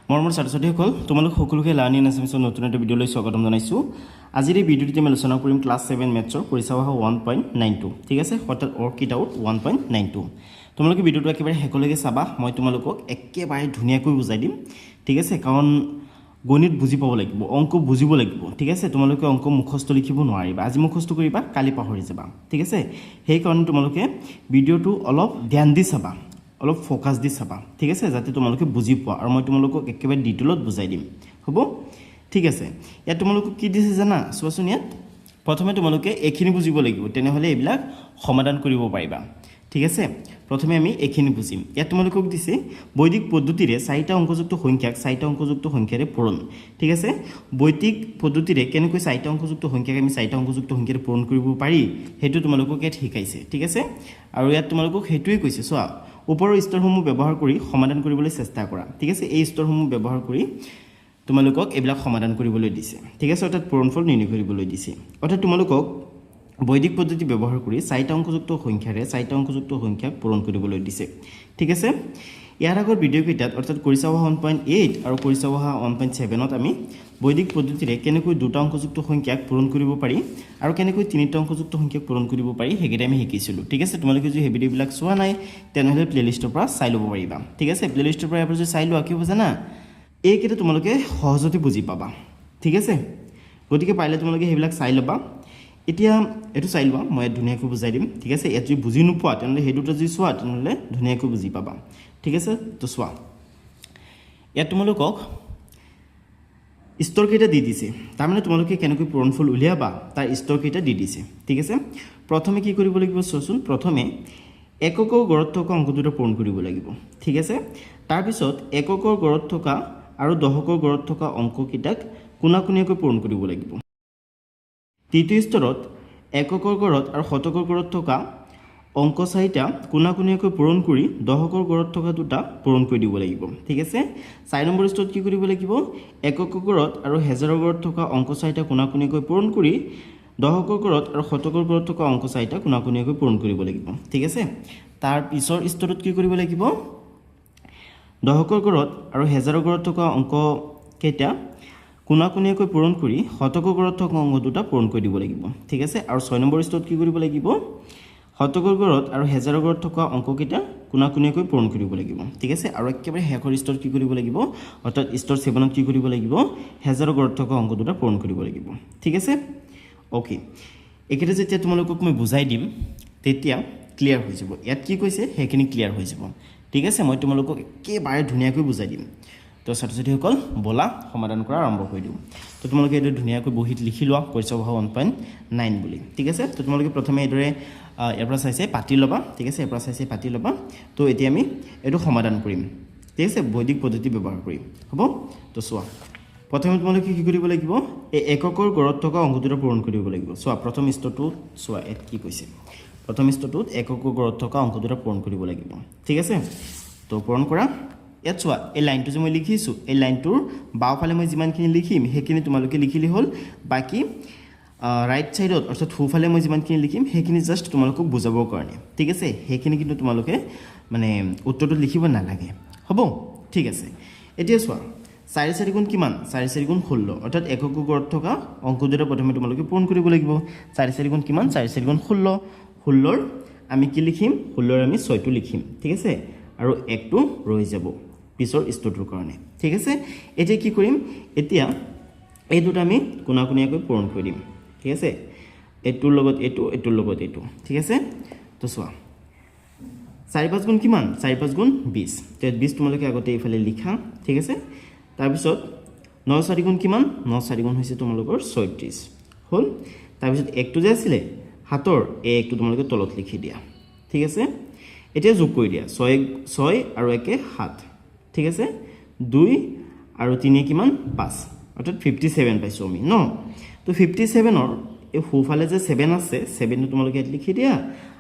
মৰমৰ ছাত্ৰ-ছাত্ৰীসকল তোমালোক সকলোকে লাৰ্নিং এছামিছৰ নতুন এটা ভিডিঅ'লৈ স্বাগতম জনাইছোঁ। আজিৰ এই ভিডিঅ'টোত আমি আলোচনা কৰিম ক্লাছ 7 মেথছৰ পৰিচালনা 1.92 ঠিক আছে, অৰ্থাৎ অৰ্কিড আউট 1.92। তোমালোকে ভিডিঅ'টো একেবাৰে শেষলৈকে চাবা, মই তোমালোকক একেবাৰে ধুনীয়াকৈ বুজাই দিম ঠিক আছে, কাৰণ গণিত বুজি পাব লাগিব, অংক বুজিব লাগিব ঠিক আছে। তোমালোকে অংক মুখস্থ লিখিব নোৱাৰিবা, আজি মুখস্থ কৰিবা কালি পাহৰি যাবা ঠিক আছে। সেইকাৰণে তোমালোকে ভিডিঅ'টো অলপ ধ্যান দি চাবা, অলপ ফোকাস দি চাবা ঠিক আছে, যাতে তোমালোকে বুজি পোৱা আৰু মই তোমালোকক একেবাৰে ডিটেইলত বুজাই দিম হ'ব ঠিক আছে। ইয়াত তোমালোকক কি দিছে জানা, চোৱাচোন ইয়াত প্ৰথমে তোমালোকে এইখিনি বুজিব লাগিব, তেনেহ'লে এইবিলাক সমাধান কৰিব পাৰিবা ঠিক আছে। প্ৰথমে আমি এইখিনি বুজিম। ইয়াত তোমালোকক দিছে বৈদিক পদ্ধতিৰে 4টা অংকযুক্ত সংখ্যাক 4টা অংকযুক্ত সংখ্যাৰে পূৰণ ঠিক আছে। বৈদিক পদ্ধতিৰে কেনেকৈ 4টা অংকযুক্ত সংখ্যাক আমি 4টা অংকযুক্ত সংখ্যাৰে পূৰণ কৰিব পাৰি সেইটো তোমালোকক ইয়াত শিকাইছে ঠিক আছে। আৰু ইয়াত তোমালোকক সেইটোৱে কৈছে, চোৱা ওপৰৰ স্তৰসমূহ ব্যৱহাৰ কৰি সমাধান কৰিবলৈ চেষ্টা কৰা ঠিক আছে। এই স্তৰসমূহ ব্যৱহাৰ কৰি তোমালোকক এইবিলাক সমাধান কৰিবলৈ দিছে ঠিক আছে, অৰ্থাৎ পূৰণফল নিৰ্ণয় কৰিবলৈ দিছে। অৰ্থাৎ তোমালোকক বৈদিক পদ্ধতি ব্যৱহাৰ কৰি 4টা অংকযুক্ত সংখ্যাৰে 4টা অংকযুক্ত সংখ্যাক পূৰণ কৰিবলৈ দিছে ঠিক আছে। ইয়াৰ আগৰ ভিডিঅ'কেইটাত অৰ্থাৎ কৰিচাবহা 1.8 আৰু কৰিচাবহা 1.7ত আমি বৈদিক পদ্ধতিৰে কেনেকৈ 2টা অংকযুক্ত সংখ্যাক পূৰণ কৰিব পাৰি আৰু কেনেকৈ 3টা অংকযুক্ত সংখ্যাক পূৰণ কৰিব পাৰি সেইকেইটা আমি শিকিছিলোঁ ঠিক আছে। তোমালোকে যদি সেই ভিডিঅ'বিলাক চোৱা নাই তেনেহ'লে প্লেলিষ্টৰ পৰা চাই ল'ব পাৰিবা ঠিক আছে। প্লেলিষ্টৰ পৰা এবাৰ যদি চাই লোৱা কি হ'ব জানা, এইকেইটা তোমালোকে সহজতে বুজি পাবা ঠিক আছে। গতিকে পাৰিলে তোমালোকে সেইবিলাক চাই ল'বা। এতিয়া এইটো চাই লোৱা, মই ইয়াত ধুনীয়াকৈ বুজাই দিম ঠিক আছে। ইয়াত যদি বুজি নোপোৱা তেনেহ'লে সেই দুটা যদি চোৱা তেনেহ'লে ধুনীয়াকৈ বুজি পাবা ঠিক আছে। তো চোৱা ইয়াত তোমালোকক স্তৰকেইটা দি দিছে, তাৰমানে তোমালোকে কেনেকৈ পূৰণফল উলিয়াবা তাৰ স্তৰকেইটা দি দিছে ঠিক আছে। প্ৰথমে কি কৰিব লাগিব চোৱাচোন, প্ৰথমে এককৰ গড়ত থকা অংক দুটা পূৰণ কৰিব লাগিব ঠিক আছে। তাৰপিছত এককৰ গড়ত থকা আৰু দশকৰ গড়ত থকা অংককেইটাক কোণাকুণীয়াকৈ পূৰণ কৰিব লাগিব। তৃতীয় স্তৰত এককৰ গড়ত আৰু শতকৰ গড়ত থকা অংক 4টা কোণাকুণীয়াকৈ পূৰণ কৰি দশকৰ গড়ত থকা দুটা পূৰণ কৰি দিব লাগিব ঠিক আছে। 4 নম্বৰ স্তৰত কি কৰিব লাগিব, এককৰ গড়ত আৰু হেজাৰৰ গড়ত থকা অংক 4টা কোণাকুণীয়াকৈ পূৰণ কৰি দশকৰ গড়ত আৰু শতকৰ গড়ত থকা অংক 4টা কোণাকুণীয়াকৈ পূৰণ কৰিব লাগিব ঠিক আছে। তাৰ পিছৰ স্তৰত কি কৰিব লাগিব, দশকৰ গড়ত আৰু হেজাৰৰ গড়ত থকা অংক কেইটা কোণাকুণীয়াকৈ পূৰণ কৰি শতকৰ গড়ত থকা অংক দুটা পূৰণ কৰি দিব লাগিব ঠিক আছে। আৰু 6 নম্বৰ স্তৰত কি কৰিব লাগিব, শতকৰ গড়ত আৰু হেজাৰৰ গড়ত থকা অংককেইটা কোণাকুণীয়াকৈ পূৰণ কৰিব লাগিব ঠিক আছে। আৰু একেবাৰে শেষৰ স্তৰত কি কৰিব লাগিব, অৰ্থাৎ স্তৰ 7ত কি কৰিব লাগিব, হেজাৰৰ গড়ত থকা অংক দুটা পূৰণ কৰিব লাগিব ঠিক আছে। অ'কে, এইকেইটা যেতিয়া তোমালোকক মই বুজাই দিম তেতিয়া ক্লিয়াৰ হৈ যাব, ইয়াত কি কৈছে সেইখিনি ক্লিয়াৰ হৈ যাব ঠিক আছে। মই তোমালোকক একেবাৰে ধুনীয়াকৈ বুজাই দিম। তো ছাত্ৰ-ছাত্ৰীসকল বলা সমাধান কৰা আৰম্ভ কৰি দিওঁ। তো তোমালোকে এইটো ধুনীয়াকৈ বহীত লিখি লোৱা কৰিচাবহা 1.9 বুলি ঠিক আছে। তো তোমালোকে প্ৰথমে এইদৰে ইয়াৰ পৰা চাইছে পাতি ল'বা ঠিক আছে, ইয়াৰ পৰা চাইছে পাতি ল'বা। তো এতিয়া আমি এইটো সমাধান কৰিম ঠিক আছে, বৈদিক পদ্ধতি ব্যৱহাৰ কৰিম হ'ব। তো চোৱা প্ৰথমে তোমালোকে কি কৰিব লাগিব, এই এককৰ গড়ত থকা অংক দুটা পূৰণ কৰিব লাগিব। চোৱা প্ৰথম স্তৰটোত চোৱা ইয়াত কি কৈছে, প্ৰথম স্তৰটোত এককৰ গড়ত থকা অংক দুটা পূৰণ কৰিব লাগিব ঠিক আছে। তো পূৰণ কৰা। ইয়াত চোৱা এই লাইনটো যে মই লিখিছোঁ, এই লাইনটোৰ বাওঁফালে মই যিমানখিনি লিখিম সেইখিনি তোমালোকে লিখিলে হ'ল, বাকী ৰাইট ছাইডত অৰ্থাৎ সোঁফালে মই যিমানখিনি লিখিম সেইখিনি জাষ্ট তোমালোকক বুজাবৰ কাৰণে ঠিক আছে। সেইখিনি কিন্তু তোমালোকে মানে উত্তৰটোত লিখিব নালাগে হ'ব ঠিক আছে। এতিয়া চোৱা 4 4 গুণ কিমান, 4 4 গুণ 16, অৰ্থাৎ এককৰ গড়ত থকা অংক দুটা প্ৰথমে তোমালোকে পূৰণ কৰিব লাগিব। 4 4 গুণ কিমান, 4 4 গুণ 16, 16ৰ আমি কি লিখিম, 16ৰ আমি 6টো লিখিম ঠিক আছে, আৰু 1টো ৰৈ যাব পিছৰ স্তৰটোৰ কাৰণে ঠিক আছে। এতিয়া কি কৰিম, এতিয়া এই দুটা আমি কোণাকুণীয়াকৈ পূৰণ কৰি দিম ঠিক আছে, এইটোৰ লগত এইটো, এইটোৰ লগত এইটো ঠিক আছে। তো চোৱা 4 5 গুণ কিমান, 4 5 গুণ 20, তো 20 তোমালোকে আগতে এইফালে লিখা ঠিক আছে। তাৰপিছত 9 4 গুণ কিমান, 9 4 গুণ হৈছে তোমালোকৰ 36 হ'ল। তাৰপিছত 1টো যে আছিলে হাতৰ, এই 1টো তোমালোকে তলত লিখি দিয়া ঠিক আছে। এতিয়া যোগ কৰি দিয়া, 6 আৰু 1 7 ঠিক আছে, 2 আৰু 3 কিমান 5, অৰ্থাৎ 57 পাইছোঁ আমি ন। তো 57ৰ এই সোঁফালে যে 7 আছে, 7টো তোমালোকে ইয়াত লিখি দিয়া,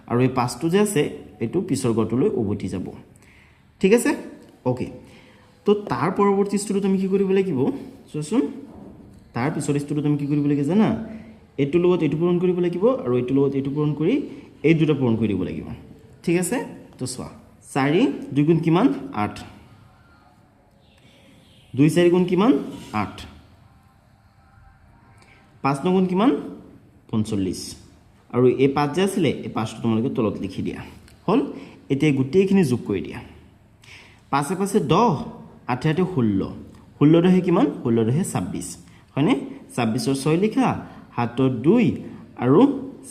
আৰু এই 5টো যে আছে এইটো পিছৰ গড়টোলৈ উভতি যাব ঠিক আছে। অ'কে, তো তাৰ পৰৱৰ্তী স্তৰটোত আমি কি কৰিব লাগিব চোৱাচোন, তাৰ পিছৰ স্তৰটোত আমি কি কৰিব লাগিব জানা, এইটোৰ লগত এইটো পূৰণ কৰিব লাগিব আৰু এইটোৰ লগত এইটো পূৰণ কৰি এই দুটা পূৰণ কৰি দিব লাগিব ঠিক আছে। তো চোৱা 4 2 গুণ কিমান 8, 2 4 গুণ কিমান 8 5 9 গুণ কিমান 45 আৰু এই 5 যে আছিলে এই 5টো তোমালোকে তলত লিখি দিয়া হল এতিয়া গোটেইখিনি যোগ কৰি দিয়া 5 5 10 8 8 16 16 দহে কিমান 16 দহে 26 হয়নে 26 ৰ 6 লিখা হাতৰ 2 আৰু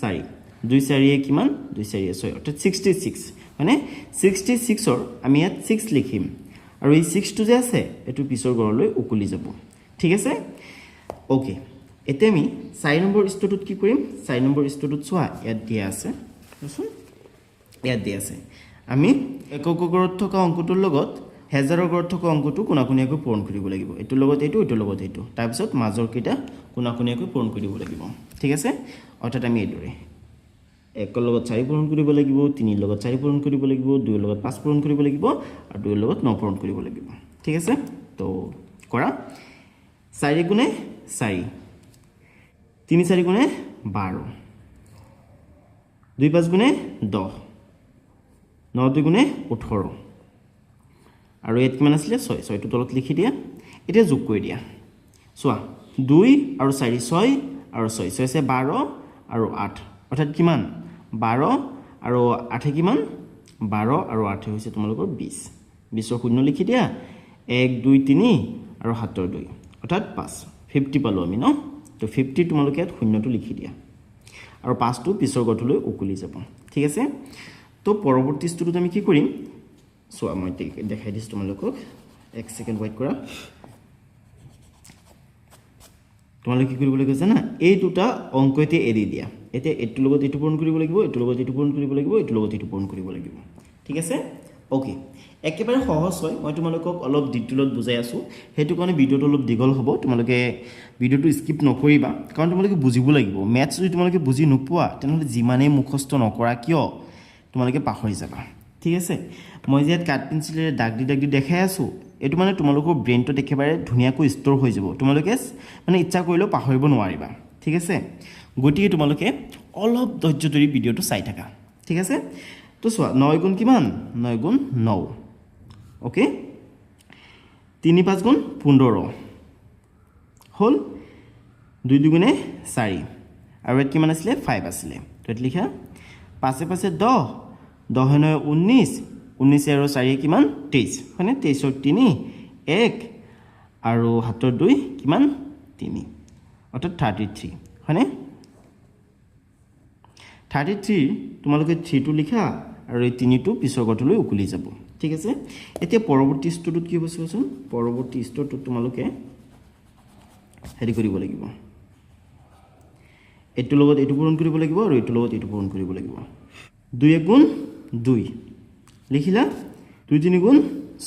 4 2 4 এ কিমান 2 4 6 অৰ্থাৎ 66 মানে 66 ৰ আমি ইয়াত 6 লিখিম আৰু এই 6 টো যে আছে এটো পিছৰ গড়লৈ উকুলি যাব ঠিক আছে ওকে এতিয়া আমি 4 নম্বৰ স্তৰটোত কি কৰিম 4 নম্বৰ স্তৰটোত চোৱা ইয়াত দিয়া আছে বুঝছো ইয়াত দিয়া আছে আমি একক গড়ত থকা অংকটোৰ লগত হেজাৰৰ গড়ত থকা অংকটো কোনাকুনিয়াকৈ পূৰণ কৰিব লাগিব এটোৰ লগত এটোৰ লগত এটো তাৰ পিছত মাজৰ কিটা কোনাকুনিয়াকৈ পূৰণ কৰিব লাগিব ঠিক আছে অৰ্থাৎ আমি এদৰে 1 ৰ লগত 4 পূৰণ কৰিব লাগিব 3 ৰ লগত 4 পূৰণ কৰিব লাগিব 2 ৰ লগত 5 পূৰণ কৰিব লাগিব আৰু 2 ৰ লগত 9 পূৰণ কৰিব লাগিব ঠিক আছে তো কৰা 4 গুণে 4 3 4 গুণে 12 2 5 গুণে 10 9 2 গুণে 18 আৰু ইয়াত কিমান আছিল 6 6 টো তলত লিখি দিয়া এতিয়া যোগ কৰি দিয়া চোৱা 2 আৰু 4 6 আৰু 6 6 আছে 12 আৰু 8 অৰ্থাৎ কিমান 12 আৰু 8 কিমান 12 আৰু 8 হৈছে তোমালোকৰ 20 20 ৰ শূন্য লিখি দিয়া 1 2 3 আৰু হাতৰ 2 অৰ্থাৎ 5 50 পালো আমি ন তো 50 তোমালোকে ইয়াত শূন্যটো লিখি দিয়া আৰু 5 টো পিছৰ গঠলৈ উকুলি যাব ঠিক আছে তো পৰৱৰ্তী স্তৰটোত আমি কি কৰিম সো মই দেখাই দিছো তোমালোকক 1 সেকেন্ড ওয়েট কৰা তোমালোকে কি কৰিব লাগিব জানা এই দুটা অংকতে এৰি দিয়া এতিয়া এটো লগত এটো পূৰণ কৰিব লাগিব এটো লগত এটো পূৰণ কৰিব লাগিব এটো লগত এটো পূৰণ কৰিব লাগিব ঠিক আছে ওকে একেবাৰে সহজ হয় মই তোমালোকক অলপ ডিটেইলত বুজাই আছো হেতু কাৰণে ভিডিওটো অলপ দীঘল হ'ব তোমালোকে ভিডিওটো স্কিপ নকৰিবা কাৰণ তোমালোকে বুজিব লাগিব ম্যাথছ যদি তোমালোকে বুজি নোপোৱা তেনেহলে যিমানে মুখস্থ নকৰা কিয় তোমালোকে পাহৰি যাবা ঠিক আছে মই যে কাট পেন্সিলেৰে দাগ দি দেখাই আছো এটো মানে তোমালোকৰ ব্ৰেইনটো একেবাৰে ধুনিয়াকৈ ষ্টৰ হৈ যাব তোমালোকে মানে ইচ্ছা কৰিলেও পাহৰিব নোৱাৰিবা ঠিক আছে গতিকে তোমালোকে অলপ ধৈৰ্য ধৰি ভিডিওটো চাই থাকা ঠিক আছে তো চোৱা 9 গুণ কিমান 9 গুণ 9 ওকে 3 5 গুণ 15 হল 2 2 গুণে 4 আৰু ইয়াত কিমান আছিল 5 আছিল তো এত লিখা 5 5 10 10 9 19 19 আৰু 4 কিমান 23 মানে 23 ৰ 3 1 আৰু হাতৰ 2 কিমান 3 অৰ্থাৎ 33 হয়নে 33 তোমালোকে 3 টো লিখা আৰু এই 3 টো পিছৰ গঠলৈ উকুলি যাব ঠিক আছে এতিয়া পৰৱৰ্তী স্তৰটোত কি বসবচোন পৰৱৰ্তী স্তৰটোত তোমালোকে হেৰি কৰিব লাগিব এটো লগত এটো পূৰণ কৰিব লাগিব আৰু এটো লগত এটো পূৰণ কৰিব লাগিব 2 1 গুণ 2 লিখিলা 2 3 গুণ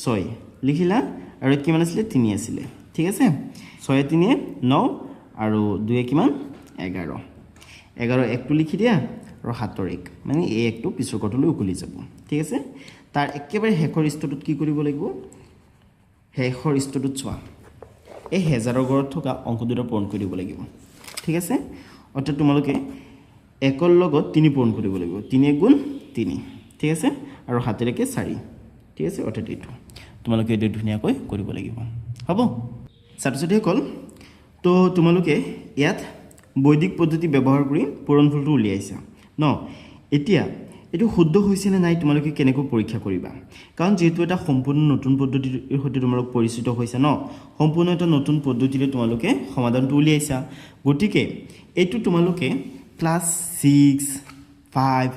6 লিখিলা আৰু কিমান আছিল 3 আছিল ঠিক আছে 6 3 9 আৰু 2 কিমান 11 11 1 টো লিখি দিয়া আৰু হাতৰ 1 মানে এই 1 টো পিছৰ গঠলৈ উকুলি যাব ঠিক আছে তাৰ একেবাৰে হেকৰ স্তৰটোত কি কৰিব লাগিব হেকৰ স্তৰটোত চোৱা এই হেজাৰৰ গড়ত থকা অংক দুটা পূৰণ কৰিব লাগিব ঠিক আছে অৰ্থাৎ তোমালোকে 1 ৰ লগত 3 পূৰণ কৰিব লাগিব 3 গুণ 3 ঠিক আছে আৰু হাতেৰেকে 4 ঠিক আছে অৰ্থাৎ এইটো তোমালোকে এইটো ধুনিয়াকৈ কৰিব লাগিব হ'ব ছাত্ৰ-ছাত্ৰীসকল তো তোমালোকে ইয়াত বৈদিক পদ্ধতি ব্যৱহাৰ কৰি পূৰণফলটো উলিয়াইছা ন এতিয়া এটো শুদ্ধ হৈছে নে নাই তোমালোকে কেনেকৈ পৰীক্ষা কৰিবা কাৰণ যেহেতু এটা সম্পূৰ্ণ নতুন পদ্ধতিৰ সৈতে তোমালোক পৰিচিত হৈছে ন সম্পূৰ্ণ এটা নতুন পদ্ধতিৰে তোমালোকে সমাধানটো উলিয়াইছা গতিকে এটো তোমালোকে ক্লাস 6 5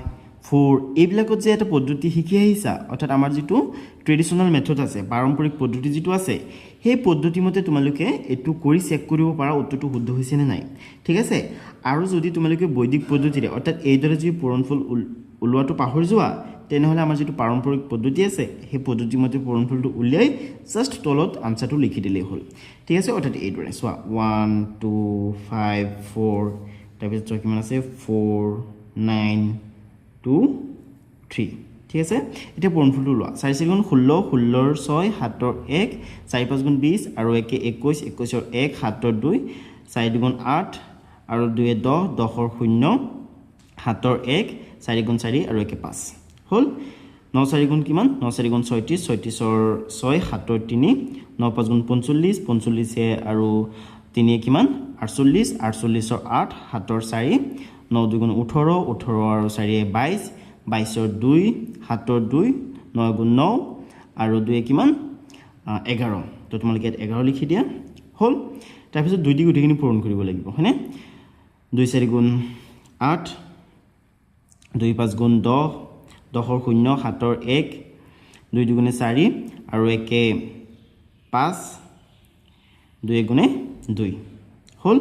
4 এইবিলাকত যে এটা পদ্ধতি শিকি আহিছা অৰ্থাৎ আমাৰ যেটো ট্ৰেডিশনাল মেথড আছে পাৰম্পৰিক পদ্ধতি যেটো আছে সেই পদ্ধতি মতে তোমালোকে এটো কৰি চেক কৰিব পাৰা উত্তৰটো শুদ্ধ হৈছে নে নাই ঠিক আছে আৰু যদি তোমালোকে বৈদিক পদ্ধতিৰে অৰ্থাৎ এইদৰে যদি পূৰণফল উলোৱাটো পাহৰি যোৱা তেনেহলে আমাৰ যেটো পাৰম্পৰিক পদ্ধতি আছে সেই পদ্ধতি মতে পূৰণফলটো উলিয়াই জাস্ট তলত আনসাৰটো লিখি দিলেই হ'ল ঠিক আছে অৰ্থাৎ এইদৰে চোৱা 1 2 5 4 তাৰপিছত কিমান আছে 4 9 2 3 ঠিক আছে এটা পূৰণফলটো লোৱা 4 4 গুণ 16 16 ৰ 6 হাতৰ 1 4 5 গুণ 20 আৰু 1 21 21 ৰ 1 হাতৰ 2 4 গুণ 8 আৰু 2 10 10 ৰ 0 হাতৰ 1 4 গুণ 4 আৰু 1 5 হল 9 4 গুণ কিমান 9 4 গুণ 36 36ৰ 6 7ৰ 3 9 5 গুণ 45 45 আৰু 3 কিমান 48 48ৰ 8 7ৰ 4 9 2 গুণ 18 18 আৰু 4 22 22ৰ 2 7ৰ 2 9 গুণ 9 আৰু 2 কিমান 11 তো তোমালোকে 11 লিখি দিয়া হল তাৰপিছত 2 দি গুটিখিনি পূৰণ কৰিব লাগিব হয়নে 2 4 গুণ 8 2 5 গুণ 10 10ৰ 0 7ৰ 1 2 2 গুণে 4 আৰু 1 5 2 গুণে 2 হল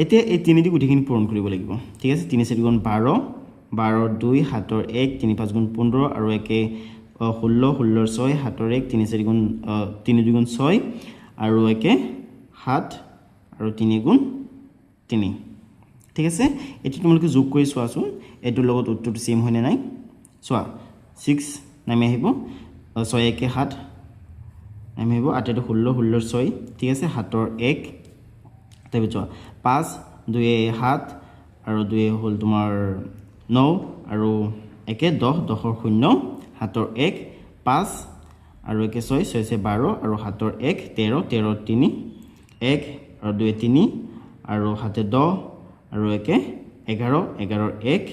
এতিয়া এই 3 দি গুটিখিনি পূৰণ কৰিব লাগিব ঠিক আছে 3 4 গুণ 12 12ৰ 2 7ৰ 1 3 5 গুণ 15 আৰু 1 16 16ৰ 6 7ৰ 1 3 4 গুণ 3 2 গুণ 6 আৰু 1 7 আৰু 3 গুণ 3 ঠিক আছে এটি তোমালোকে যোগ কৰি চোৱাচোন এটোৰ লগত উত্তৰটো সেম হয় নাই চোৱা 6 নামি আহিব 6 1 7 নামি আহিব 8 16 16ৰ 6 ঠিক আছে 7ৰ 1 তাৰপিছত 5 2 7 আৰু 2 হল তোমাৰ 9 আৰু 1 10 10ৰ 0 7ৰ 1 5 আৰু 1 6 6 12 আৰু 7ৰ 1 13 13ৰ 3 1 আৰু 2 3 আৰু 7 10 আৰু 1 11 11ৰ 1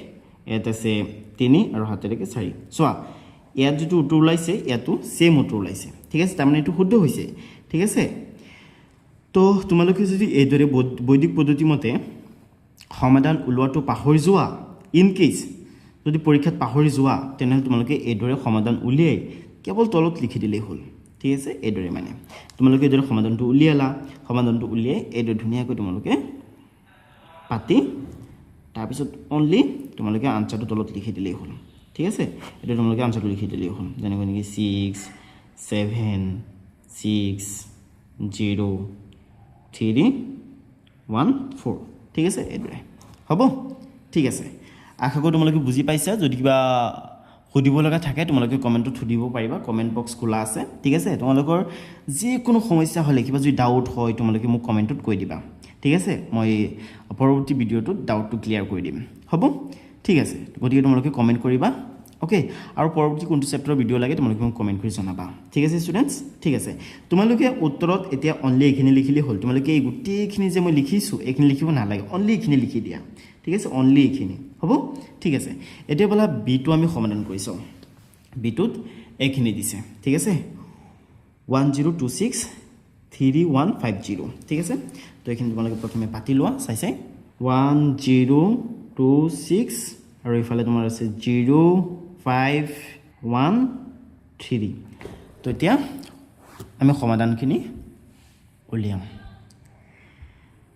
ইয়াত আছে 3 আৰু 7ৰ 1 4 চোৱা ইয়াত যেটো উত্তৰ ওলাইছে ইয়াতো সেম উত্তৰ ওলাইছে ঠিক আছে তাৰমানে এটো শুদ্ধ হৈছে ঠিক আছে তো তোমালোকে যদি এইদৰে বৈদিক পদ্ধতি মতে সমাধান উলোৱাটো পাহৰি যোৱা ইন কেস যদি পৰীক্ষাত পাহৰি যোৱা তেনে তোমালোকে এইদৰে সমাধান উলিয়াই কেৱল তলত লিখি দিলেই হ'ল ঠিক আছে এইদৰে মানে তোমালোকে এইদৰে সমাধানটো উলিয়ালা সমাধানটো উলিয়াই এইদৰে ধুনীয়াকৈ তোমালোকে পাতি তাৰপিছত অনলি তোমালোকে আনসাৰটো তলত লিখি দিলেই হ'ল ঠিক আছে এটা তোমালোকে আনসাৰটো লিখি দিলেই হ'ল যেনেকৈ নেকি 6 7 6 0 3 1 4 ঠিক আছে এইদৰে হ'ব ঠিক আছে আশা কৰো তোমালোকে বুজি পাইছা যদি কিবা সুধিব লগা থাকে তোমালোকে কমেন্টত সুধিব পাৰিবা কমেন্ট বক্স খোলা আছে ঠিক আছে তোমালোকৰ যে কোনো সমস্যা হলে কিবা যদি ডাউট হয় তোমালোকে মোক কমেন্টত কৈ দিবা ঠিক আছে মই পৰৱৰ্তী ভিডিওটো ডাউটটো ক্লিয়াৰ কৰি দিম হ'ব ঠিক আছে গতিকে তোমালোকে কমেন্ট কৰিবা ওকে আৰু পৰৱৰ্তী কোনটো চেপ্টাৰৰ ভিডিও লাগে তোমালোকে মোক কমেন্ট কৰি জনাবা ঠিক আছে ষ্টুডেন্টস ঠিক আছে তোমালোকে উত্তৰত এতিয়া অনলি এখিনি লিখিলে হ'ল তোমালোকে এই গুটিখিনি যে মই লিখিছো এখিনি লিখিব নালাগে অনলি এখিনি লিখি দিয়া ঠিক আছে অনলি এখিনি হ'ব ঠিক আছে এতিয়া বলা বি2 আমি সমাধান কৰিছো বি2ত এখিনি দিছে ঠিক আছে 1026 3150 ঠিক আছে তো এখিনি তোমালোকে প্ৰথমে পাতি লোৱা চাই 1026 আৰু ইফালে তোমাৰ আছে 0513 তো এতিয়া আমি সমাধানখিনি উলিয়াম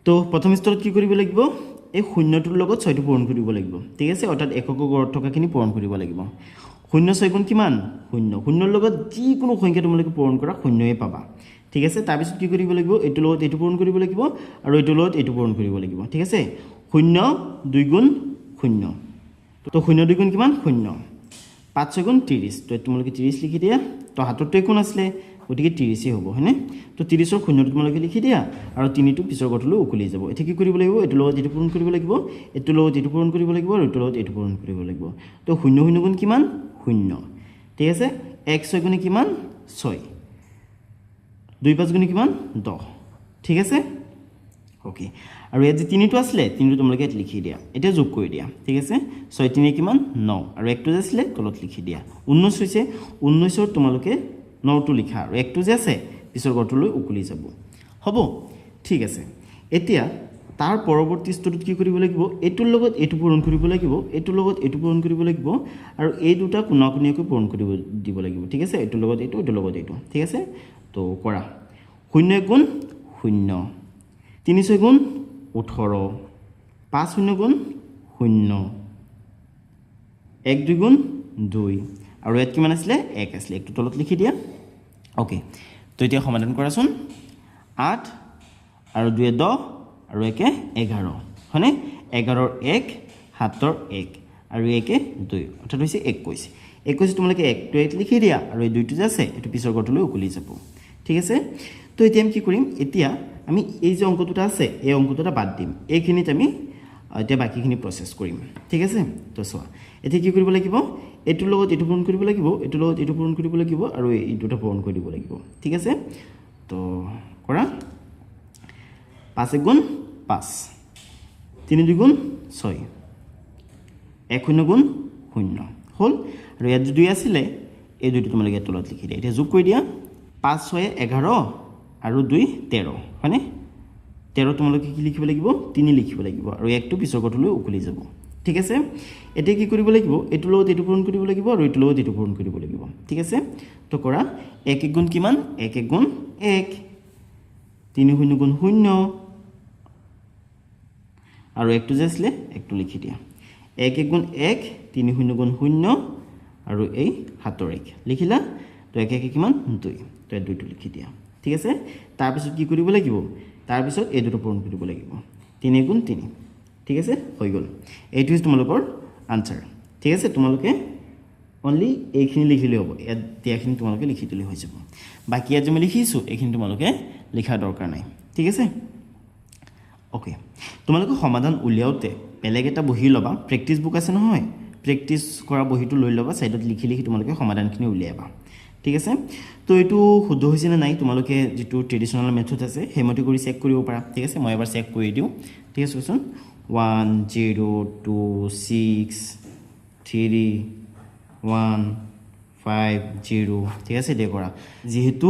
তো প্ৰথম স্তৰত কি কৰিব লাগিব এই শূন্যটোৰ লগত 6টো পূৰণ কৰিব লাগিব ঠিক আছে অৰ্থাৎ একক গড়ত থকাখিনি পূৰণ কৰিব লাগিব 0 6 গুণ কিমান 0 0ৰ লগত যিকোনো সংখ্যা তোমালোকে পূৰণ কৰা শূন্যই পাবা ঠিক আছে তাৰ পিছত কি কৰিব লাগিব এটো লগত এটো পূৰণ কৰিব লাগিব আৰু এটো লগত এটো পূৰণ কৰিব লাগিব ঠিক আছে 0 2 গুণ 0 তো 0 2 গুণ কিমান 0 5 6 গুণ 30 তো তোমালোকে 30 লিখি দিয়া তো হাতত কোন আসলে গতিকে 30 হ'ব হয়নে তো 30ৰ 0 তোমালোকে লিখি দিয়া আৰু 3টো পিছৰ গঠলৈ উকলি যাব এটা কি কৰিব লাগিব এটো লগত এটো পূৰণ কৰিব লাগিব এটো লগত এটো পূৰণ কৰিব লাগিব আৰু এটো লগত এটো পূৰণ কৰিব লাগিব তো 0 0 গুণ কিমান 0 ঠিক আছে 1 6 গুণ কিমান 6 2 5 গুণ কিমান 10 ঠিক আছে ওকে আৰু এই যে 3টো আসলে 3টো তোমালোকে লিখি দিয়া এটা যোগ কৰি দিয়া ঠিক আছে 6 3 কিমান 9 আৰু 1টো আসলে তলত লিখি দিয়া 19 হৈছে 19ৰ তোমালোকে 9টো লিখা আৰু 1টো যে আছে পিছৰ গঠলৈ উকলি যাব হ'ব ঠিক আছে এতিয়া তাৰ পৰৱৰ্তী স্তৰত কি কৰিব লাগিব এটোৰ লগত এটো পূৰণ কৰিব লাগিব এটোৰ লগত এটো পূৰণ কৰিব লাগিব আৰু এই দুটা কোণাকুণীয়াকৈ পূৰণ কৰিব দিব লাগিব ঠিক আছে এটোৰ লগত এটো এটোৰ লগত এটো ঠিক আছে তো কৰা 0 গুণ 0 3 6 গুণ 18 5 0 গুণ 0 1 2 গুণ 2 আৰু ইয়াত কিমান আছিল 1 আছিল একটো তলত লিখি দিয়া ওকে তো এতিয়া সমাধান কৰাচোন 8 আৰু 2 10 আৰু 1 11 হয়নে 11ৰ 1 7ৰ 1 আৰু 1 2 অৰ্থাৎ হৈছে 21 21 তোমালোকে 1 টো 1 লিখি দিয়া আৰু এই দুইটো যে আছে এটো পিছৰ গঠলৈ উকলি যাব ঠিক আছে তো এতিয়া আমি কি কৰিম এতিয়া আমি এই যে অংকটোটা আছে এই অংকটোটা বাদ দিম এইখিনিত আমি এতিয়া বাকিখিনি প্ৰসেস কৰিম ঠিক আছে তো চোৱা এতিয়া কি কৰিব লাগিব এইটোৰ লগত এইটো পূৰণ কৰিব লাগিব, এইটোৰ লগত এইটো পূৰণ কৰিব লাগিব আৰু এই দুটা পূৰণ কৰি দিব লাগিব। ঠিক আছে, তো কৰা 5 × 1 = 5, 3 × 2 = 6, 1 × 0 = 0 হ'ল। আৰু ইয়াত যদি আছিলে এই দুইটো তোমালোকে তলত লিখি দিয়া। এতিয়া যোগ কৰি দিয়া 5 × 6 = 11 আৰু 2 = 13 হয়নে? 13 তোমালোকে কি লিখিব লাগিব? 3 লিখিব লাগিব আৰু 1টো পিছৰ ঘৰটোলৈ উকলি যাব। ঠিক আছে, এতিয়া কি কৰিব লাগিব? এইটোৰ লগত এইটো পূৰণ কৰিব লাগিব আৰু এইটোৰ লগত এইটো পূৰণ কৰিব লাগিব। ঠিক আছে, তো কৰা 1 × 1 কিমান? 1 × 1 = 1, 3 × 0 = 0 আৰু 1টো যে আছিলে 1টো লিখি দিয়া। 1 × 1 = 1, 3 × 0 = 0 আৰু এই 7ৰ 1 লিখিলা। তো 1 × 1 কিমান? 2, তো 2টো লিখি দিয়া। ঠিক আছে, তাৰপিছত কি কৰিব লাগিব? তাৰপিছত এই দুটো পূৰণ কৰিব লাগিব। 3 × 3 ঠিক আছে, হৈ গ'ল। এইটো হৈছে তোমালোকৰ আনচাৰ। ঠিক আছে, তোমালোকে অনলি এইখিনি লিখিলেই হ'ব, ইয়াত দিয়াখিনি তোমালোকে লিখি দিলে হৈ যাব। বাকী ইয়াত যে মই লিখিছোঁ এইখিনি তোমালোকে লিখাৰ দৰকাৰ নাই। ঠিক আছে, অ'কে। তোমালোকে সমাধান উলিয়াওঁতে বেলেগ এটা বহি ল'বা, প্ৰেক্টিছ বুক আছে নহয়, প্ৰেক্টিছ কৰা বহীটো লৈ ল'বা, ছাইডত লিখি লিখি তোমালোকে সমাধানখিনি উলিয়াবা। ঠিক আছে, তো এইটো শুদ্ধ হৈছে নে নাই তোমালোকে যিটো ট্ৰেডিশ্যনেল মেথড আছে সেইমতে কৰি চেক কৰিব পাৰা। ঠিক আছে, মই এবাৰ চেক কৰি দিওঁ। ঠিক আছে, কোৱেশ্যন 1 0 2 6 3 1 5 0 ঠিক আছে, দে কৰা। যিহেতু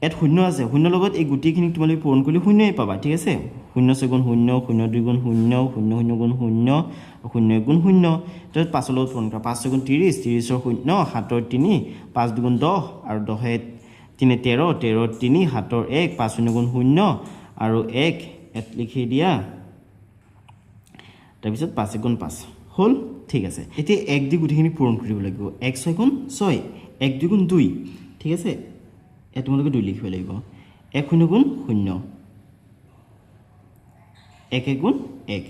ইয়াত 0 আছে, 0ৰ লগত এই গোটেইখিনি তোমালোকে পূৰণ কৰিলে 0ই পাবা। ঠিক আছে, 0 × 0 0, 0 × 2 = 0, 0 × 0 = 0, 0 × 1 = 0, তাৰপিছত 5ৰ লগত পূৰণ কৰা। 5 × 6 = 30, 30ৰ 0, 7ৰ 3, 5 × 2 = 10 আৰু 10ৰ 3 = 13, 13ৰ 3, 7ৰ 1, 5 × 0 = 0 আৰু 1 ইয়াত লিখি দিয়া। তাৰপিছত 5 × 1 = 5 হ'ল। ঠিক আছে, এতিয়া 1 দি গোটেইখিনি পূৰণ কৰিব লাগিব। 1 × 6 = 6, 1 × 2 = 2 ঠিক আছে, ইয়াত তোমালোকে 2 লিখিব লাগিব। 1 × 0 = 0, 1 × 1 = 1।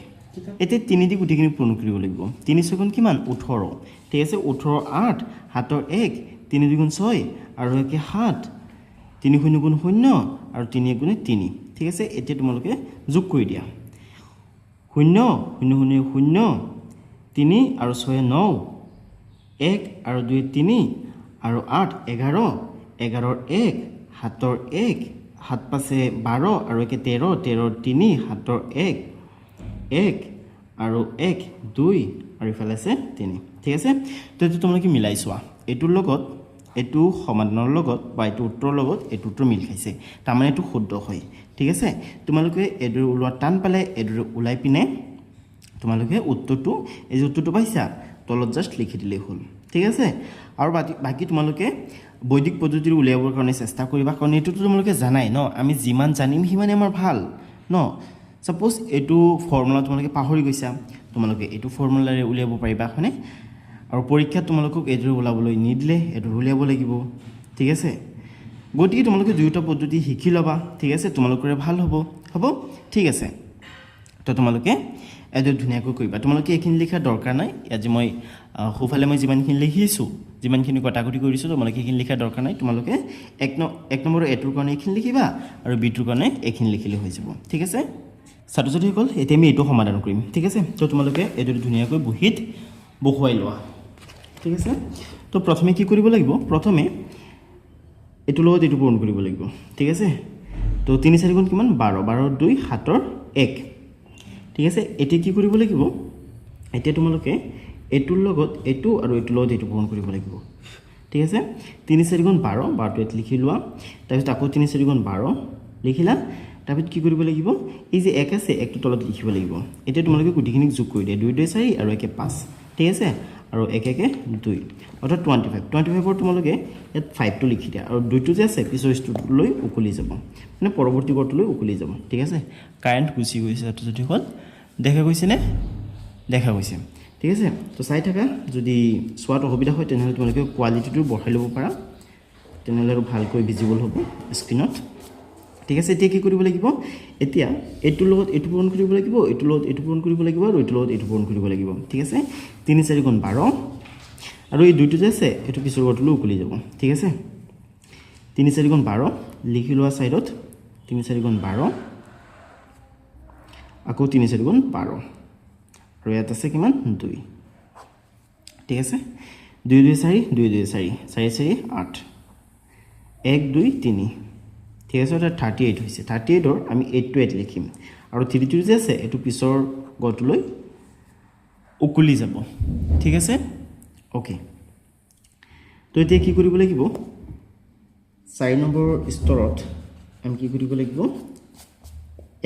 এতিয়া 3 দি গোটেইখিনি পূৰণ কৰিব লাগিব। 3 × 6 = কিমান? 18 ঠিক আছে, 18ৰ 8, 7ৰ 1, 3 × 2 = 6 আৰু 1 = 7, 3 × 0 = 0 আৰু 3 × 1 = 3। ঠিক আছে, এতিয়া তোমালোকে যোগ কৰি দিয়া। 0 0 0 0, 3 আৰু 6 9, 1 আৰু 2 3 আৰু 8 11, 11ৰ 1, 7ৰ 1, 7 × 5 = 12 আৰু 1 = 13, 13ৰ 3, 7ৰ 1, 1 আৰু 1 2 আৰু ইফালে আছে 3। ঠিক আছে, তো এইটো তোমালোকে মিলাই চোৱা, এইটোৰ লগত এইটো সমাধানৰ লগত বা এইটো উত্তৰৰ লগত এইটো উত্তৰ মিল খাইছে, তাৰমানে এইটো শুদ্ধ হয়। ঠিক আছে, তোমালোকে এইদৰে ওলোৱা টান পালে এইদৰে ওলাই পিনে তোমালোকে উত্তৰটো, এই যে উত্তৰটো পাইছা তলত জাষ্ট লিখি দিলেই হ'ল। ঠিক আছে, আৰু বাকী তোমালোকে বৈদিক পদ্ধতিৰে উলিয়াবৰ কাৰণে চেষ্টা কৰিবা, কাৰণ এইটোতো তোমালোকে জানাই ন, আমি যিমান জানিম সিমানে আমাৰ ভাল ন। ছাপ'জ এইটো ফৰ্মুলা তোমালোকে পাহৰি গৈছা, তোমালোকে এইটো ফৰ্মুলাৰে উলিয়াব পাৰিবা হয়নে? আৰু পৰীক্ষাত তোমালোকক এইদৰে ওলাবলৈ নিদিলে এইদৰে উলিয়াব লাগিব। ঠিক আছে, গতিকে তোমালোকে দুয়োটা পদ্ধতি শিকি ল'বা। ঠিক আছে, তোমালোকৰে ভাল হ'ব। ঠিক আছে, তো তোমালোকে এইদৰে ধুনীয়াকৈ কৰিবা। তোমালোকে এইখিনি লিখাৰ দৰকাৰ নাই, ইয়াত যে মই সোঁফালে মই যিমানখিনি লিখিছোঁ, যিমানখিনি কটাকটি কৰিছোঁ, তোমালোকে এইখিনি লিখাৰ দৰকাৰ নাই। তোমালোকে 1 নম্বৰ এটোৰ কাৰণে এইখিনি লিখিবা আৰু বিটোৰ কাৰণে এইখিনি লিখিলে হৈ যাব। ঠিক আছে, ছাত্ৰ ছাত্ৰীসকল, এতিয়া আমি এইটো সমাধান কৰিম। ঠিক আছে, তো তোমালোকে এইদৰে ধুনীয়াকৈ বহীত বহুৱাই লোৱা। ঠিক আছে, তো প্ৰথমে কি কৰিব লাগিব? প্ৰথমে এইটোৰ লগত এইটো পূৰণ কৰিব লাগিব। ঠিক আছে, তো 3 × 4 = কিমান? 12, 12ৰ 2, 7ৰ 1। ঠিক আছে, এতিয়া কি কৰিব লাগিব? এতিয়া তোমালোকে এইটোৰ লগত এইটো আৰু এইটোৰ লগত এইটো পূৰণ কৰিব লাগিব। ঠিক আছে, 3 × 4 = 12, 12টো ইয়াত লিখি লোৱা। তাৰপিছত আকৌ 3 × 4 = 12 লিখিলা। তাৰপিছত কি কৰিব লাগিব? এই যে 1 আছে 1টো তলত লিখিব লাগিব। এতিয়া তোমালোকে গোটেইখিনিক যোগ কৰি দিয়া, 2 2 4 আৰু 1 5। ঠিক আছে, আৰু 1 1 2 অৰ্থাৎ 25। 25ৰ তোমালোকে ইয়াত 5টো লিখি দিয়া আৰু 2টো যে আছে পিছৰ স্তৰটোলৈ উকলি যাব, মানে পৰৱৰ্তী ঘৰটোলৈ উকলি যাব। ঠিক আছে, কাৰেণ্ট গুচি গৈছে ছাত্ৰ ছাত্ৰীসকল, দেখা গৈছেনে? দেখা গৈছে। ঠিক আছে, তো চাই থাকা, যদি চোৱাত অসুবিধা হয় তেনেহ'লে তোমালোকে কোৱালিটিটো বঢ়াই ল'ব পাৰা, তেনেহ'লে আৰু ভালকৈ ভিজিবল হ'ব স্ক্ৰীণত। ঠিক আছে, এতিয়া কি কৰিব লাগিব? এতিয়া এইটোৰ লগত এইটো পূৰণ কৰিব লাগিব, এইটোৰ লগত এইটো পূৰণ কৰিব লাগিব আৰু এইটোৰ লগত এইটো পূৰণ কৰিব লাগিব। ঠিক আছে, 3 × 4 = 12 আৰু এই 2টো যে আছে এইটো পিছৰ ঘৰটোলৈ উকলি যাব। ঠিক আছে, 3 × 4 = 12 লিখি লোৱা ছাইডত, 3 × 4 = 12 আকৌ 3 × 4 = 12 আৰু ইয়াত আছে কিমান? 2। ঠিক আছে, 2 2 4 2 2 4 4 4 8 1 2 3 ঠিক আছে এটা 38 হৈছে 38 ৰ আমি 8 to 8 লিখিম আৰু 3 2 যে আছে এটো পিছৰ গটলৈ উকুলি যাব ঠিক আছে ওকে তো এতিয়া কি কৰিব লাগিব 4 নম্বৰ স্তৰত আমি কি কৰিব লাগিব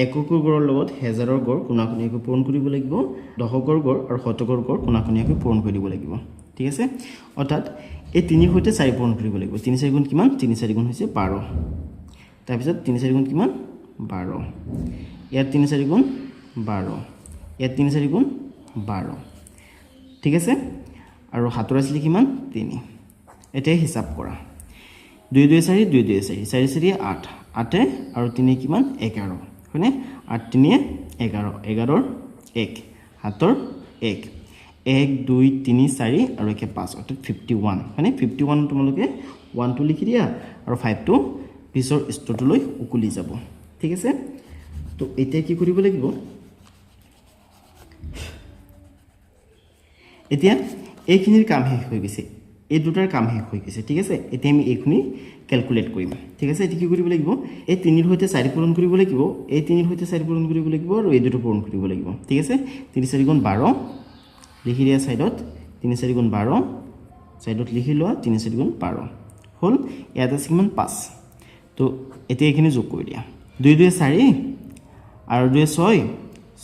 এককৰ গড়ৰ লগত হেজাৰৰ গড় কোনাকুনিয়াকৈ পূৰণ কৰিব লাগিব দশকৰ গড় আৰু শতকৰ গড় কোনাকুনিয়াকৈ পূৰণ কৰিব লাগিব ঠিক আছে অৰ্থাৎ এই 3 হৈতে 4 পূৰণ কৰিব লাগিব 3 4 গুণ কিমান 3 4 গুণ হৈছে 12 তাৰ পিছত 3 4 গুণ কিমান 12 ইয়াত 3 4 গুণ 12 ইয়াত 3 4 গুণ 12 ঠিক আছে আৰু হাতৰ আছিল কিমান 3 এটা হিসাব কৰা 2 2 4 2 2 4 4 4 8 8 আৰু 3 কিমান 11 হয়নে 8 3 11 11 ৰ 1 হাতৰ 1 1 2 3 4 আৰু 1 5 অৰ্থাৎ 51 হয়নে 51 তোমালোকে 1 2 লিখি দিয়া আৰু 5 টো পিছৰ স্তৰলৈ উকুলি যাব ঠিক আছে তো এতিয়া কি কৰিব লাগিব এতিয়া এইখিনিৰ কাম শেষ হৈ গৈছে এই দুটাৰ কাম শেষ হৈ গৈছে ঠিক আছে এতিয়া আমি এইখিনি ক্যালকুলেট কৰিম ঠিক আছে এতিয়া কি কৰিব লাগিব এই 3 ৰ হৈতে 4 পূৰণ কৰিব লাগিব এই 3 ৰ হৈতে 4 পূৰণ কৰিব লাগিব আৰু এই দুটো পূৰণ কৰিব লাগিব ঠিক আছে 3 4 গুণ 12 লিখি দিয়া সাইডত 3 4 গুণ 12 সাইডত লিখি লোৱা 3 4 গুণ 12 হল ইয়াত আছে কিমান 5 তো এতিয়া এইখিনি যোগ কৰি দিয়া 2 2 4 আৰু 2 6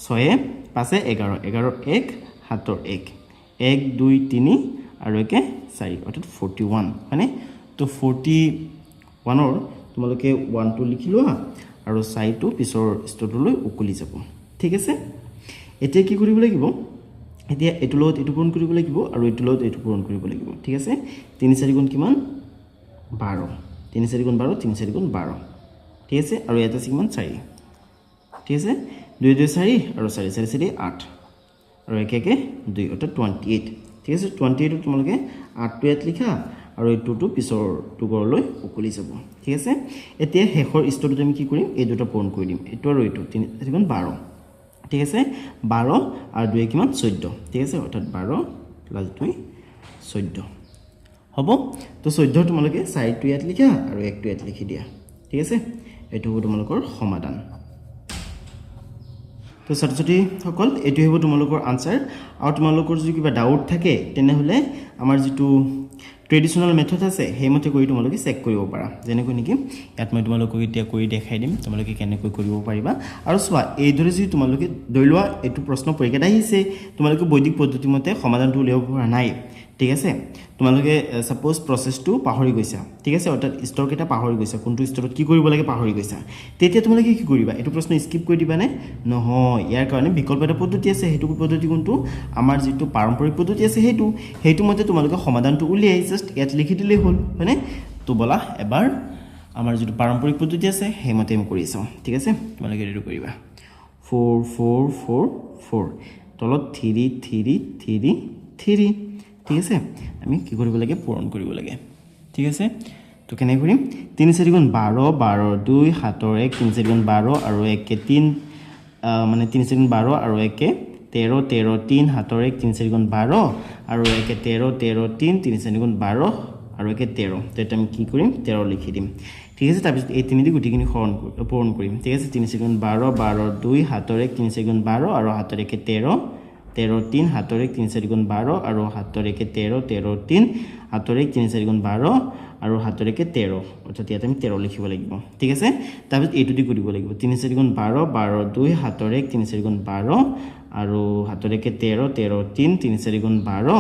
6 5 11 11 1 হাতৰ 1 1 2 3 আৰু 1 4 অৰ্থাৎ 41 মানে তো 41 ৰ তোমালোকে 1 2 লিখি লোৱা আৰু 4 টো পিছৰ স্তৰলৈ উকুলি যাব ঠিক আছে এতিয়া কি কৰিব লাগিব এতিয়া এটো লগত এটো পূৰণ কৰিব লাগিব আৰু এটো লগত এটো পূৰণ কৰিব লাগিব ঠিক আছে 3 4 গুণ কিমান 12 3 4 গুণ 12 3 4 গুণ 12 ঠিক আছে আৰু এটা আছে কিমান 4 ঠিক আছে 2 2 4 আৰু 4 4 4 8 আৰু 1 1 2 অৰ্থাৎ 28 ঠিক আছে 28 তোমালোকে 8 টো ইয়াত লিখা আৰু এই 2 টো পিছৰ টুগৰলৈ উকুলি যাব ঠিক আছে এতিয়া হেখৰ স্তৰটো আমি কি কৰিম এই দুটো পূৰণ কৰি দিম এটো আৰু এটো 3 4 গুণ 12 ঠিক আছে 12 আৰু 2 কিমান 14 ঠিক আছে অৰ্থাৎ 12 প্লাস 2 14 হ'ব তো 14 তোমালোকে 4 টো ইয়াত লিখা আৰু 1 টো ইয়াত লিখি দিয়া ঠিক আছে এটো হ'ব তোমালোকৰ সমাধান তো ছাত্ৰছাত্ৰী সকল এটো হ'ব তোমালোকৰ আনসাৰ আৰু তোমালোকৰ যদি কিবা ডাউট থাকে তেনে হলে আমাৰ যেটো ট্ৰেডিশনাল মেথড আছে হেমতে কৰি তোমালোকে চেক কৰিব পাৰা যেনেকৈ নেকি ইয়াত মই তোমালোকক এতিয়া কৰি দেখাই দিম তোমালোকে কেনেকৈ কৰিব পাৰিবা আৰু সোৱা এই দৰে যদি তোমালোকে দৈলোৱা এটো প্ৰশ্ন পৰীক্ষাত আহিছে তোমালোকে বৈদিক পদ্ধতি মতে সমাধানটো উলিয়াব পৰা নাই ঠিক আছে তোমালোকে সাপোজ প্ৰসেসটো পাহৰি গৈছা ঠিক আছে অৰ্থাৎ স্তৰ কেটা পাহৰি গৈছা কোনটো স্তৰত কি কৰিব লাগে পাহৰি গৈছা তেতিয়া তোমালোকে কি কৰিবা এটো প্ৰশ্ন স্কিপ কৰি দিবা নে নহয় ইয়াৰ কাৰণে বিকল্প এটা পদ্ধতি আছে হেতু পদ্ধতি কোনটো আমাৰ যেটো পাৰম্পৰিক পদ্ধতি আছে হেতু মতে তোমালোকে সমাধানটো উলিয়াই জাস্ট ইয়াত লিখি দিলে হল মানে তো বলা এবাৰ আমাৰ যেটো পাৰম্পৰিক পদ্ধতি আছে হেমতে আমি কৰি চাও ঠিক আছে তোমালোকে ৰেডি কৰিবা 4 4 4 4 তলত 3 3 3 3 ঠিক আছে আমি কি কৰিব লাগে পূৰণ কৰিব লাগে ঠিক আছে তো কেনে কৰিম 3 4 গুণ 12 12 2 হাতৰ 1 3 4 গুণ 12 আৰু 1 কে 3 মানে 3 4 গুণ 12 আৰু 1 কে 13 13 3 হাতৰ 1 3 4 গুণ 12 আৰু 1 কে 13 13 3 3 4 গুণ 12 আৰু 1 কে 13 তো এটা আমি কি কৰিম 13 লিখি দিম ঠিক আছে তাৰ পিছত এই তিনি দি গুটিখিনি পূৰণ কৰিম ঠিক আছে 3 4 গুণ 12 12 2 হাতৰ 1 3 4 গুণ 12 আৰু হাতৰ 1 কে 13 13 3 হাতৰ 1 3 4 গুণ 12 আৰু হাতৰ 1 13 13 3 হাতৰ 1 3 4 গুণ 12 আৰু হাতৰ 1 13 অৰ্থাৎ ইয়াত আমি 13 লিখিব লাগিব ঠিক আছে তাৰ পিছত এইটো দি কৰিব লাগিব 3 4 গুণ 12 12 2 হাতৰ 1 3 4 গুণ 12 আৰু হাতৰ 1 13 13 3 3 4 গুণ 12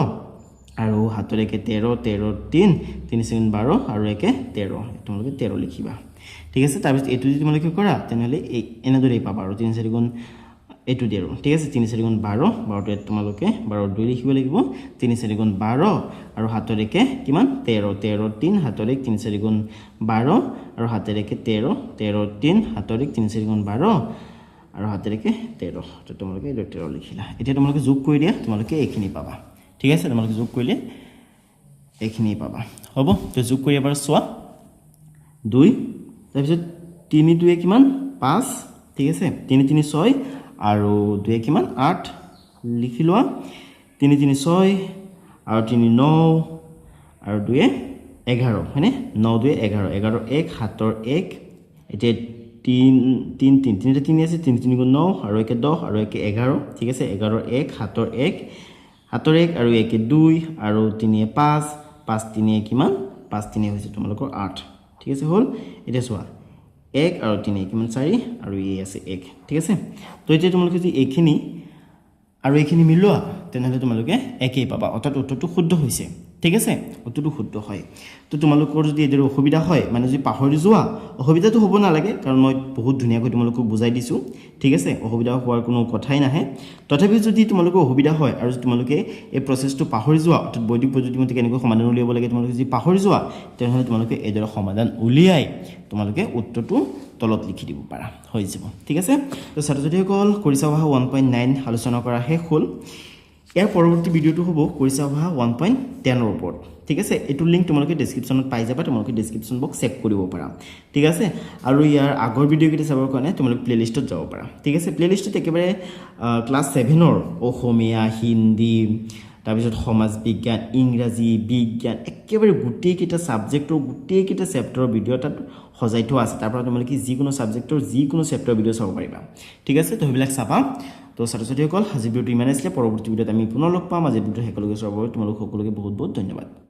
আৰু হাতৰ 1 13 13 3 3 4 গুণ 12 আৰু 1 13 তোমালোকে 13 লিখিবা ঠিক আছে তাৰ পিছত এইটো যদি তোমালোকে কৰা তেনেহলে এই এনেদৰে পাবা আৰু 3 4 গুণ এটো দিৰো ঠিক আছে 3 4 গুণ 12 12 টো তোমালোকে 12 2 লিখিব লাগিব 3 4 গুণ 12 আৰু হাতৰ 1 কিমান 13 13 3 হাতৰ 1 3 4 গুণ 12 আৰু হাতৰ 1 13 13 3 হাতৰ 1 3 4 গুণ 12 আৰু হাতৰ 1 13 তো তোমালোকে 13 লিখিলা এতিয়া তোমালোকে যোগ কৰি দিয়া তোমালোকে এইখিনি পাবা ঠিক আছে তোমালোকে যোগ কৰিলে এইখিনি পাবা হ'ব তো যোগ কৰি এবাৰ সোৱা 2 তাৰ পিছত 3 2 কিমান 5 ঠিক আছে 3 3 6 আৰু 2 কিমান 8 লিখি লোৱা 3 3 6 আৰু 3 9 আৰু 2 11 হয়নে 9 2 11 11 1 7 1 এতিয়া 3 3 3 3 3 আছে 3 3 9 আৰু 1 10 আৰু 1 11 ঠিক আছে 11 1 7 1 7 1 আৰু 1 2 আৰু 3 5 5 3 কিমান 5 3 হৈছে তোমালোকৰ 8 ঠিক আছে হল এটা চোৱা 1 আৰু 3 কিমান 4 আৰু এই আছে 1 ঠিক আছে তো এতিয়া তোমালোকে যদি এইখিনি আৰু এইখিনি মিলোৱা তেনেহলে তোমালোকে একেই পাবা অৰ্থাৎ উত্তৰটো শুদ্ধ হৈছে ঠিক আছে উত্তৰটো শুদ্ধ হয় তো তোমালোকৰ যদি এদেৰ অসুবিধা হয় মানে যদি পাহৰি যোৱা অসুবিধাটো হ'ব না লাগে কাৰণ মই বহুত ধুনিয়াকৈ তোমালোকক বুজাই দিছো ঠিক আছে অসুবিধা হোৱাৰ কোনো কথাই নাহে তথাপি যদি তোমালোকৰ অসুবিধা হয় আৰু তোমালোকে এই প্ৰসেছটো পাহৰি যোৱা অৰ্থাৎ বৈদিক পদ্ধতি মতে কেনেকৈ সমাধান উলিয়াব লাগে তোমালোকে যদি পাহৰি যোৱা তেনেহলে তোমালোকে এদেৰ সমাধান উলিয়াই তোমালোকে উত্তৰটো তলত লিখি দিব পাৰা হৈ যাব ঠিক আছে তো ছাত্ৰছাত্ৰীসকল কৰিছা অহা 1.9 আলোচনা কৰা শেষ হ'ল ইয়াৰ পৰৱৰ্তী ভিডিওটো হ'ব কৰিছা অহা 1.10 ৰ ওপৰত ঠিক আছে এটো লিংক তোমালোকে ডেসক্ৰিপচনত পাই যাবা তোমালোকে ডেসক্ৰিপচন বক্স চেক কৰিব পাৰা ঠিক আছে আৰু ইয়াৰ আগৰ ভিডিও কিটা চাবৰ কাৰণে তোমালোকে প্লেলিষ্টত যাব পাৰা ঠিক আছে প্লেলিষ্টত একেবাৰে ক্লাস 7 ৰ অসমীয়া হিন্দী তাৰপিছত সমাজ বিজ্ঞান ইংৰাজী বিজ্ঞান একেবাৰে গোটেই কিটা সাবজেক্টৰ গোটেই কিটা চেপ্টাৰৰ ভিডিও তাত সজাই থোৱা আছে তাৰ পৰা তোমালোকে যিকোনো সাবজেক্টৰ যিকোনো চেপ্টাৰৰ ভিডিও চাব পাৰিবা ঠিক আছে তো হেবিলাক চাবা তো ছাত্ৰছাত্ৰীসকল আজি ভিডিওটো ইমানেই আছিলে পৰৱৰ্তী ভিডিওত আমি পুনৰ লগ পাম আজি ভিডিওটো হেকলগে চাবৰ তোমালোক সকলোকে বহুত বহুত ধন্যবাদ